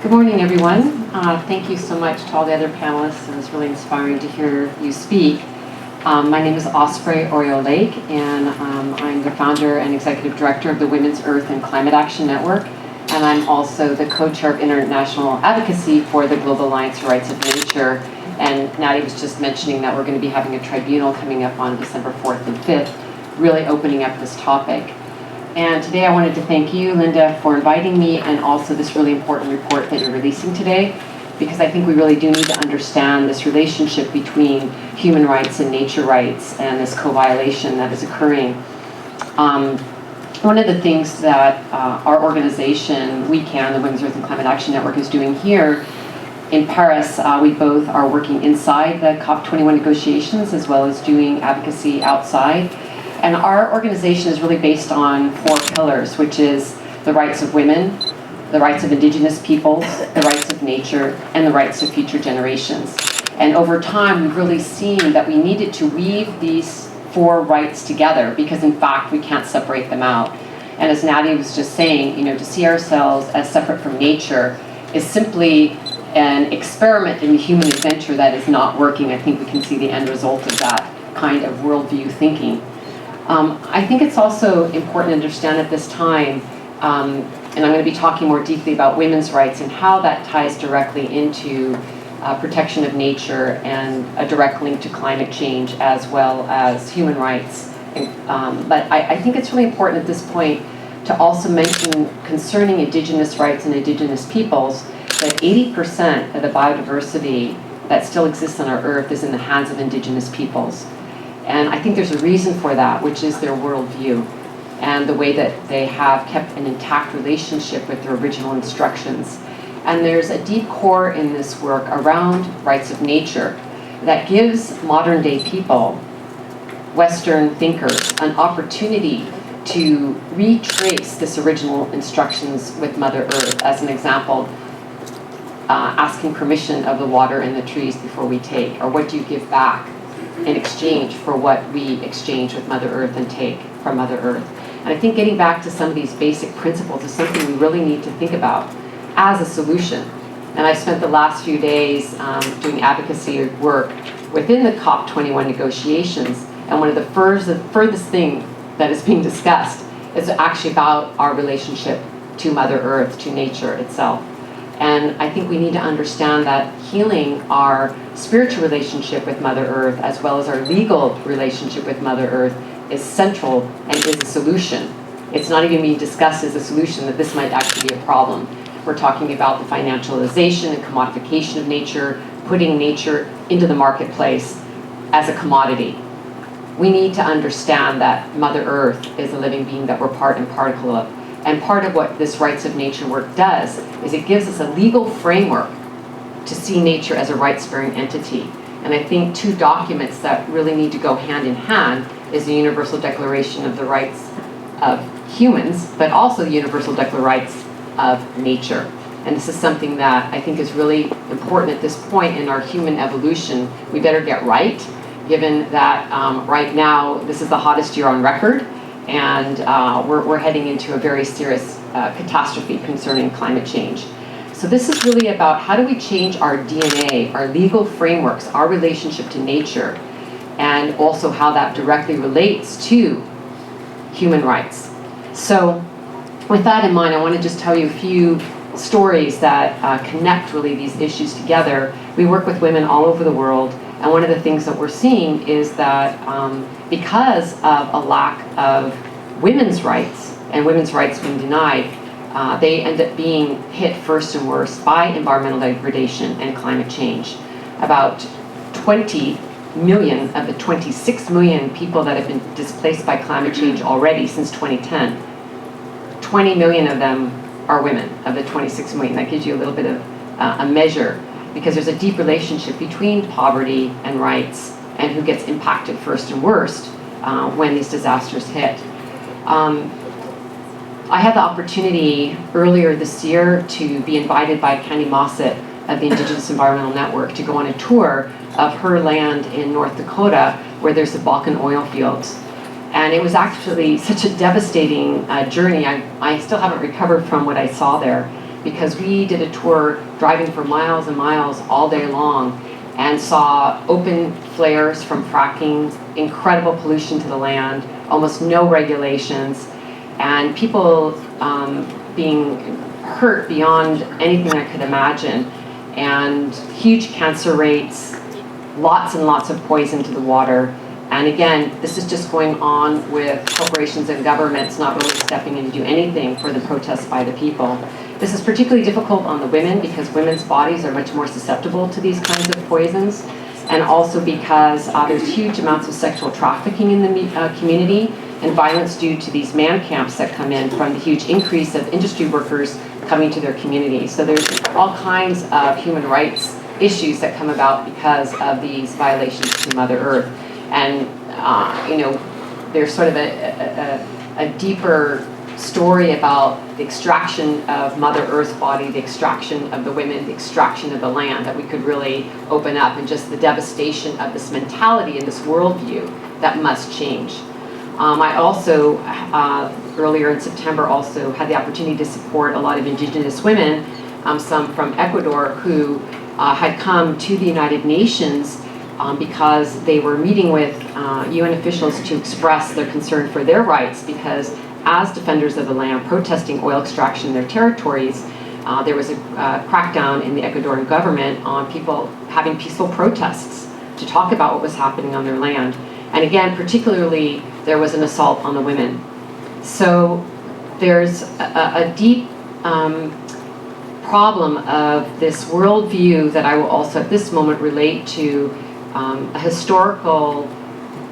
Good morning, everyone. Thank you so much to all the other panelists. It was really inspiring to hear you speak. My name is Osprey Orielle, and I'm the founder and executive director of the Women's Earth and Climate Action Network, and I'm also the co-chair of international advocacy for the Global Alliance for Rights of Nature. And Nadia was just mentioning that we're going to be having a tribunal coming up on December 4th and 5th, really opening up this topic. And today I wanted to thank you, Linda, for inviting me, and also this really important report that you're releasing today, because I think we really do need to understand this relationship between human rights and nature rights and this co-violation that is occurring. One of the things that our organization, WECAN, the Women's Earth and Climate Action Network, is doing here in Paris, we both are working inside the COP21 negotiations as well as doing advocacy outside. And our organization is really based on 4 pillars, which is the rights of women, the rights of indigenous peoples, the rights of nature, and the rights of future generations. And over time, we've really seen that we needed to weave these 4 rights together because, in fact, we can't separate them out. And as Nadia was just saying, to see ourselves as separate from nature is simply an experiment in the human adventure that is not working. I think we can see the end result of that kind of worldview thinking. I think it's also important to understand at this time, and I'm going to be talking more deeply about women's rights and how that ties directly into protection of nature and a direct link to climate change as well as human rights. But I think it's really important at this point to also mention concerning indigenous rights and indigenous peoples that 80% of the biodiversity that still exists on our earth is in the hands of indigenous peoples. And I think there's a reason for that, which is their worldview and the way that they have kept an intact relationship with their original instructions. And there's a deep core in this work around rights of nature that gives modern day people, Western thinkers, an opportunity to retrace this original instructions with Mother Earth. As an example, asking permission of the water and the trees before we take, or what do you give back in exchange for what we exchange with Mother Earth and take from Mother Earth. And I think getting back to some of these basic principles is something we really need to think about as a solution. And I spent the last few days doing advocacy work within the COP21 negotiations, and one of the furthest thing that is being discussed is actually about our relationship to Mother Earth, to nature itself. And I think we need to understand that healing our spiritual relationship with Mother Earth as well as our legal relationship with Mother Earth is central and is a solution. It's not even being discussed as a solution that this might actually be a problem. We're talking about the financialization and commodification of nature, putting nature into the marketplace as a commodity. We need to understand that Mother Earth is a living being that we're part and particle of. And part of what this rights of nature work does is it gives us a legal framework to see nature as a rights-bearing entity. And I think 2 documents that really need to go hand in hand is the Universal Declaration of the Rights of Humans, but also the Universal Declaration of Rights of Nature. And this is something that I think is really important at this point in our human evolution. We better get right, given that right now this is the hottest year on record. And we're heading into a very serious catastrophe concerning climate change. So this is really about how do we change our DNA, our legal frameworks, our relationship to nature, and also how that directly relates to human rights. So with that in mind, I want to just tell you a few stories that connect really these issues together. We work with women all over the world, and one of the things that we're seeing is that because of a lack of women's rights and women's rights being denied, they end up being hit first and worst by environmental degradation and climate change. About 20 million of the 26 million people that have been displaced by climate change already since 2010, 20 million of them are women of the 26 million. That gives you a little bit of a measure, because there's a deep relationship between poverty and rights and who gets impacted first and worst when these disasters hit. I had the opportunity earlier this year to be invited by Candy Mossett of the Indigenous Environmental Network to go on a tour of her land in North Dakota where there's the Bakken oil fields. And it was actually such a devastating journey. I still haven't recovered from what I saw there. because we did a tour driving for miles and miles all day long and saw open flares from fracking, incredible pollution to the land, almost no regulations, and people being hurt beyond anything I could imagine, and huge cancer rates, lots and lots of poison to the water. And again, this is just going on with corporations and governments not really stepping in to do anything for the protests by the people. This is particularly difficult on the women because women's bodies are much more susceptible to these kinds of poisons, and also because there's huge amounts of sexual trafficking in the community and violence due to these man camps that come in from the huge increase of industry workers coming to their community. So there's all kinds of human rights issues that come about because of these violations to Mother Earth. And there's sort of a deeper story about the extraction of Mother Earth's body, the extraction of the women, the extraction of the land that we could really open up, and just the devastation of this mentality and this worldview that must change. I also, earlier in September, also had the opportunity to support a lot of Indigenous women, some from Ecuador, who had come to the United Nations because they were meeting with UN officials to express their concern for their rights, because as defenders of the land protesting oil extraction in their territories, there was a crackdown in the Ecuadorian government on people having peaceful protests to talk about what was happening on their land. And again, particularly, there was an assault on the women. So there's a deep problem of this worldview that I will also at this moment relate to a historical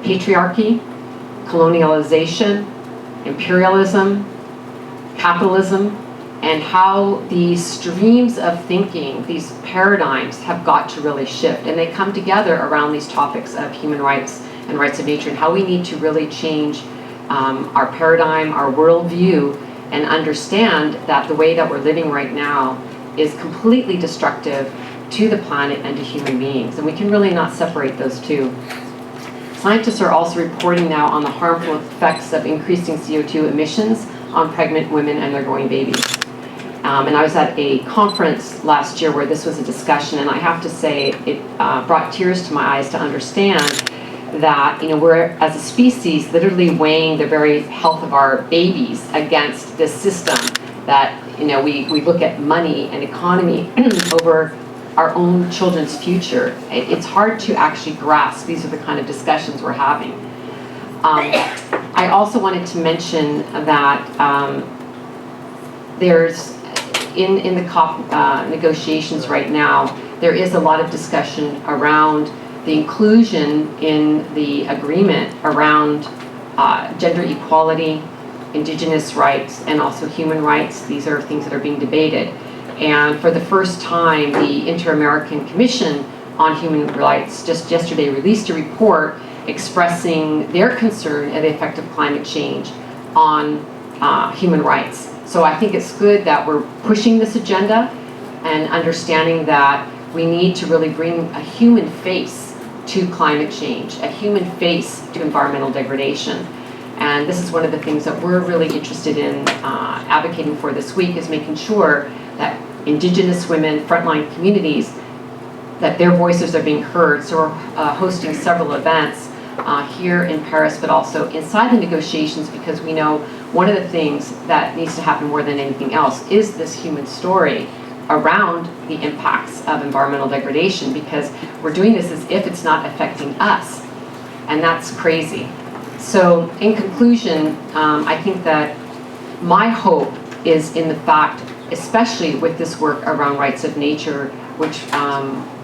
patriarchy, colonialization, imperialism, capitalism, and how these streams of thinking, these paradigms have got to really shift. And they come together around these topics of human rights and rights of nature, and how we need to really change our paradigm, our worldview, and understand that the way that we're living right now is completely destructive to the planet and to human beings. And we can really not separate those two. Scientists are also reporting now on the harmful effects of increasing CO2 emissions on pregnant women and their growing babies. And I was at a conference last year where this was a discussion, and I have to say it brought tears to my eyes to understand that we're, as a species, literally weighing the very health of our babies against this system that we look at money and economy over our own children's future. It's hard to actually grasp. These are the kind of discussions we're having. I also wanted to mention that there's, in the COP negotiations right now, there is a lot of discussion around the inclusion in the agreement around gender equality, Indigenous rights, and also human rights. These are things that are being debated. And for the first time, the Inter-American Commission on Human Rights just yesterday released a report expressing their concern at the effect of climate change on human rights. So I think it's good that we're pushing this agenda and understanding that we need to really bring a human face to climate change, a human face to environmental degradation. And this is one of the things that we're really interested in advocating for this week, is making sure that Indigenous women, frontline communities, that their voices are being heard. So we're hosting several events here in Paris, but also inside the negotiations, because we know one of the things that needs to happen more than anything else is this human story around the impacts of environmental degradation, because we're doing this as if it's not affecting us, and that's crazy. So in conclusion, I think that my hope is in the fact, especially with this work around rights of nature, which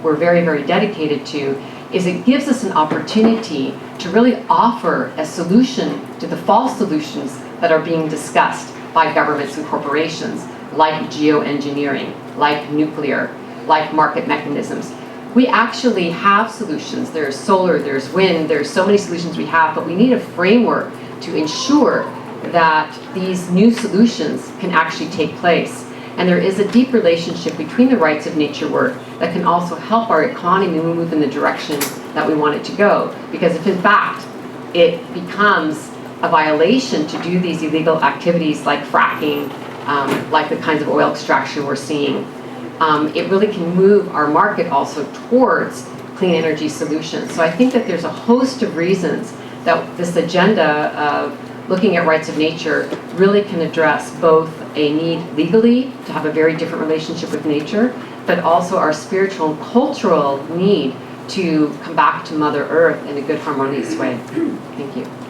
we're very, very dedicated to, is it gives us an opportunity to really offer a solution to the false solutions that are being discussed by governments and corporations, like geoengineering, like nuclear, like market mechanisms. We actually have solutions. There's solar, there's wind, there's so many solutions we have, but we need a framework to ensure that these new solutions can actually take place. And there is a deep relationship between the rights of nature work that can also help our economy move in the direction that we want it to go. Because if in fact it becomes a violation to do these illegal activities like fracking like the kinds of oil extraction we're seeing. It really can move our market also towards clean energy solutions. So I think that there's a host of reasons that this agenda of looking at rights of nature really can address both a need legally to have a very different relationship with nature, but also our spiritual and cultural need to come back to Mother Earth in a good, harmonious way. Thank you.